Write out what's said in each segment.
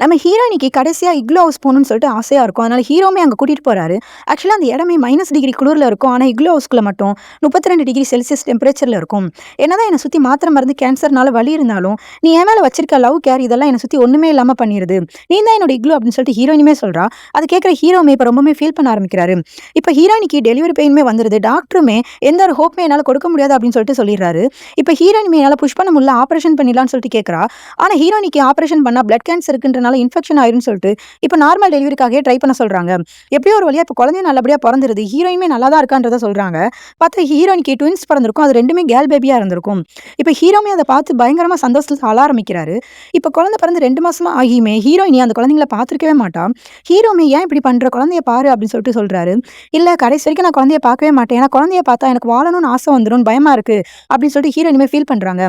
நம்ம ஹீரோயினிக்கு கடைசியா இக்லோ ஹவுஸ் போகணும்னு சொல்லிட்டு ஆசையா இருக்கும். அதனால ஹீரோவுமே அங்க கூட்டிட்டு போறாரு. ஆக்சுவலா அந்த இடமே -டிகிரி குளிர்ல இருக்கும். ஆனா இக்லோ ஹவுஸ்குள்ள மட்டும் 32 ° செல்சியஸ் டெம்பரேச்சர்ல இருக்கும். என்னதான் என்ன சுத்தி மாத்திரை மருந்து கேன்சர்னால வலி இருந்தாலும், "நீ என் மேல வச்சிருக்க லவ், கேர் இதெல்லாம் என்ன சுத்தி ஒண்ணுமே இல்லாம பண்ணிருது. நீ தான் என்னோட இக்லோ" அப்படின்னு சொல்லிட்டு ஹீரோயினுமே சொல்றா. அது கேட்கிற ஹீரோவுமே இப்ப ரொம்பவுமே ஃபீல் பண்ண ஆரம்பிக்கிறாரு. இப்ப ஹீரோயினிக்கு டெலிவரி பெயினுமே வந்துருது. டாக்டருமே எந்த ஒரு ஹோப்புமே என்னால கொடுக்க முடியாது அப்படின்னு சொல்லிட்டு சொல்லிடுறாரு. இப்ப ஹீரோயினுமே என்னால புஷ் பண்ண முடியல, ஆப்பரேஷன் பண்ணிடலாம்னு சொல்லிட்டு கேட்கிறா. ஆனா ஹீரோயினிக்கு ஆப்பரேஷன் பண்ணா பிளட் கேன்சர் இருக்குன்றனால இன்ஃபெக்ஷன் ஆயிரும்னு சொல்லிட்டு, இப்ப நார்மல் டெலிவரிக்காகவே ட்ரை பண்ண சொல்றாங்க. எப்படியோ ஒரு வழியா இப்ப குழந்தையும் நல்லபடியா பொறந்துருது. ஹீரோயினுமே நல்லா தான் இருக்கான்றத சொல்றாங்க. பார்த்தா ஹீரோயினிக்கு ட்வின்ஸ் பொறந்திருக்கும். அது 2மே கேர்ள் பேபியா இருந்திருக்கும். இப்ப ஹீரோவுமே அத பார்த்து பயங்கரமா சந்தோஷத்துல அழ ஆரம்பிக்கிறாரு. இப்ப குழந்தை பிறந்து 2 மாசமா ஆகியுமே ஹீரோயினி அந்த குழந்தைங்கள பார்த்திருக்கவே மாட்டா. ஹீரோவுமே "ஏன் இப்படி பண்ற? குழந்தைய பாரு" அப்படின்னு சொல்லிட்டு சொல்றாரு. "இல்ல கடைசி வரைக்கும் நான் குழந்தைய பார்க்கவே மாட்டேன். ஏன்னா குழந்தைய பார்த்தா எனக்கு வாழணும்னு ஆசை வந்துரும்னு பயமா இருக்கு" அப்படின்னு சொல்லிட்டு ஹீரோயினுமே ஃபீல் பண்றாங்க.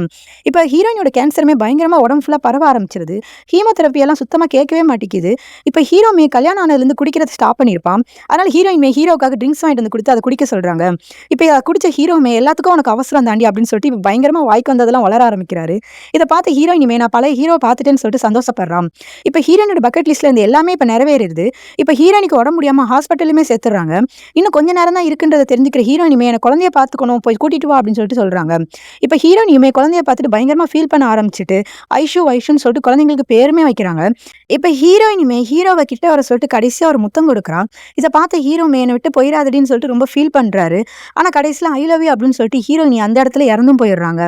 இப்ப ஹீரோயினியோட கேன்சருமே பயங்கரமா உடம்பு ஃபுல்லா பரவ ஆரம்பிச்சிருது. ஹீமோதெரபி எல்லாம் சுத்தமா கேட்கவே மாட்டேங்குது. இப்ப ஹீரோவுமே கல்யாணம் ஆனதுலருந்து குடிக்கிறத ஸ்டாப் பண்ணியிருப்பான். அதனால ஹீரோயினுமே ஹீரோவுக்காக ட்ரிங்க்ஸ் வாங்கிட்டு வந்து குடுத்து அத குடிக்க சொல்றாங்க. இப்ப அத குடிச்ச ஹீரோவுமே "எல்லாத்துக்கும் உனக்கு அவசரம் தாண்டி" அப்படின்னு சொல்லிட்டு இப்ப பயங்கரமா வாய்க்கு வந்ததெல்லாம் வளர ஆரம்பிக்கிறாரு. இத பார்த்த ஹீரோயினுமே நான் பழைய ஹீரோவ பார்த்துட்டேன்னு சொல்லிட்டு சந்தோஷப்படுறான். இப்ப ஹீரோயினோட பக்கெட் லிஸ்ட்ல இருந்த எல்லாமே இப்ப நிறைவேறிருது. இப்ப ஹீரோயினிக்கு உடம்பு முடியாம ஹாஸ்பிட்டலுமே சேர்த்துடுறாங்க. இன்னும் கொஞ்ச நேரம் தான் இருக்குன்றத தெரிஞ்சுக்கிற ஹீரோயினுமே "எனக்கு குழந்தைய பார்த்துக்கணும், போய் கூட்டிட்டு வா" அப்படின்னு சொல்லிட்டு சொல்றாங்க. இப்ப ஹீரோயினியுமே குழந்தைய பார்த்துட்டு பயங்கரமா ஃபீல் பண்ண ஆரம்பிச்சுட்டு, ஐஷு, வைஷுன்னு சொல்லிட்டு குழந்தைங்களுக்கு பேருமே வைக்கிறாங்க. இப்ப ஹீரோயினுமே ஹீரோவ கிட்ட வர சொல்லிட்டு கடைசியா ஒரு முத்தம் குடுக்குறா. இத பார்த்த ஹீரோவுமே "என்ன விட்டு போயிறாதடின்னு" சொல்லிட்டு ரொம்ப ஃபீல் பண்றாரு. ஆனா கடைசில "ஐ லவ் யூ" அப்படின்னு சொல்லிட்டு ஹீரோயினி அந்த இடத்துல இறந்தும் போயிடுறாங்க.